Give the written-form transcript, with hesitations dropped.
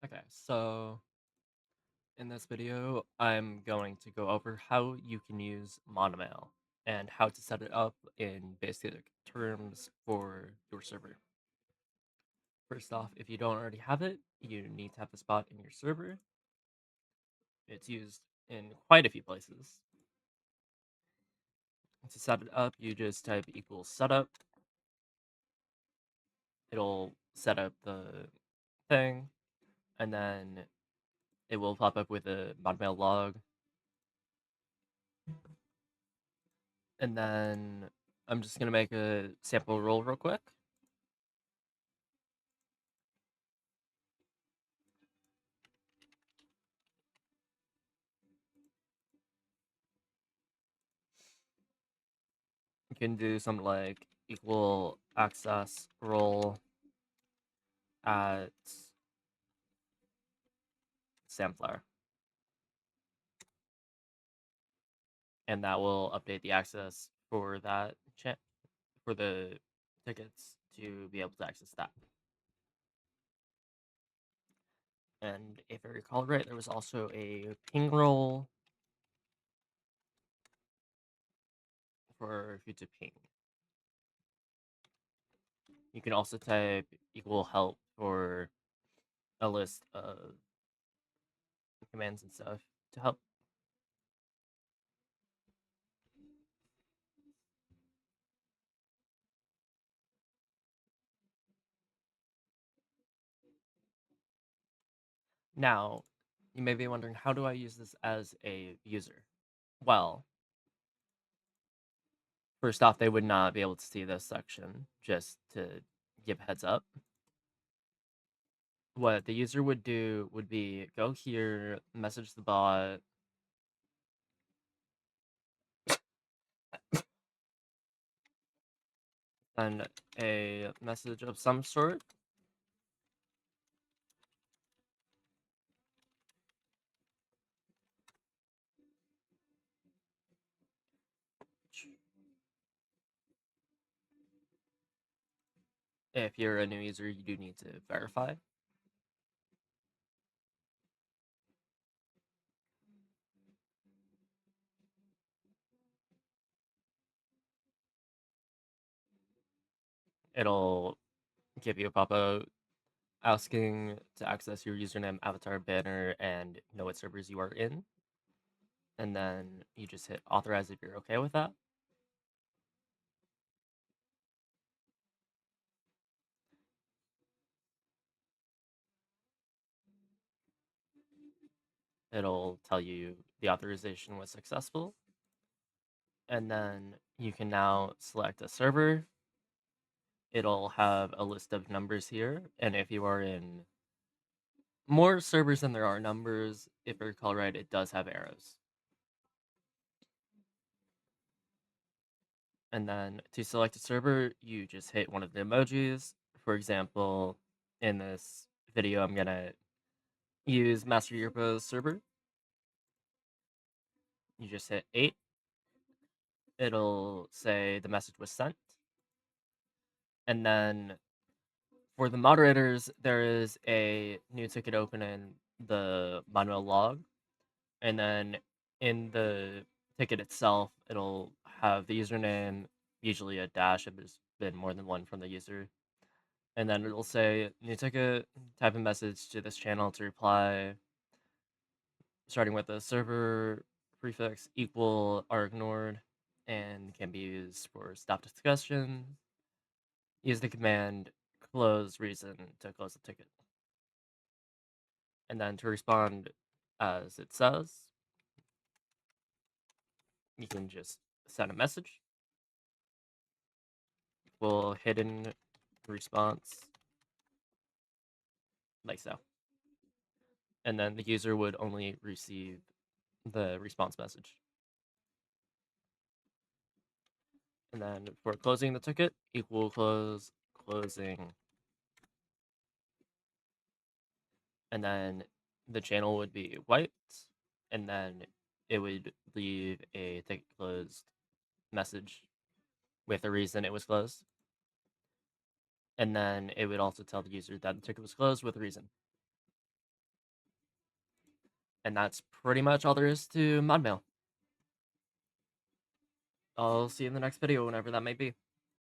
Okay, so in this video, I'm going to go over how you can use ModMail and how to set it up in basic terms for your server. First off, if you don't already have it, you need to have the spot in your server. It's used in quite a few places. To set it up, you just type equals setup. It'll set up the thing, and then it will pop up with a ModMail log. And then I'm just going to make a sample role real quick. You can do something like equal access role at Samflower, and that will update the access for that for the tickets to be able to access that. And if I recall right, there was also a ping role for who to ping. You can also type equal help for a list of commands and stuff to help. Now, you may be wondering, how do I use this as a user? Well, first off, they would not be able to see this section, just to give a heads up. What the user would do would be go here, message the bot, and a message of some sort. If you're a new user, you do need to verify. It'll give you a pop-up asking to access your username, avatar, banner, and know what servers you are in. And then you just hit authorize if you're okay with that. It'll tell you the authorization was successful. And then you can now select a server. It'll have a list of numbers here. And if you are in more servers than there are numbers, if I recall right, it does have arrows. And then to select a server, you just hit one of the emojis. For example, in this video, I'm going to use Master Yerpo's server. You just hit 8. It'll say the message was sent. And then for the moderators, there is a new ticket open in the manual log. And then in the ticket itself, it'll have the username, usually a dash if there's been more than one from the user. And then it'll say new ticket, type a message to this channel to reply, starting with the server prefix equal are ignored and can be used for stop discussion. Use the command close reason to close the ticket. And then to respond as it says, you can just send a message. Will hidden response like so. And then the user would only receive the response message. And then for closing the ticket, equal close, closing. And then the channel would be white, and then it would leave a ticket closed message with a reason it was closed. And then it would also tell the user that the ticket was closed with a reason. And that's pretty much all there is to ModMail. I'll see you in the next video, whenever that may be.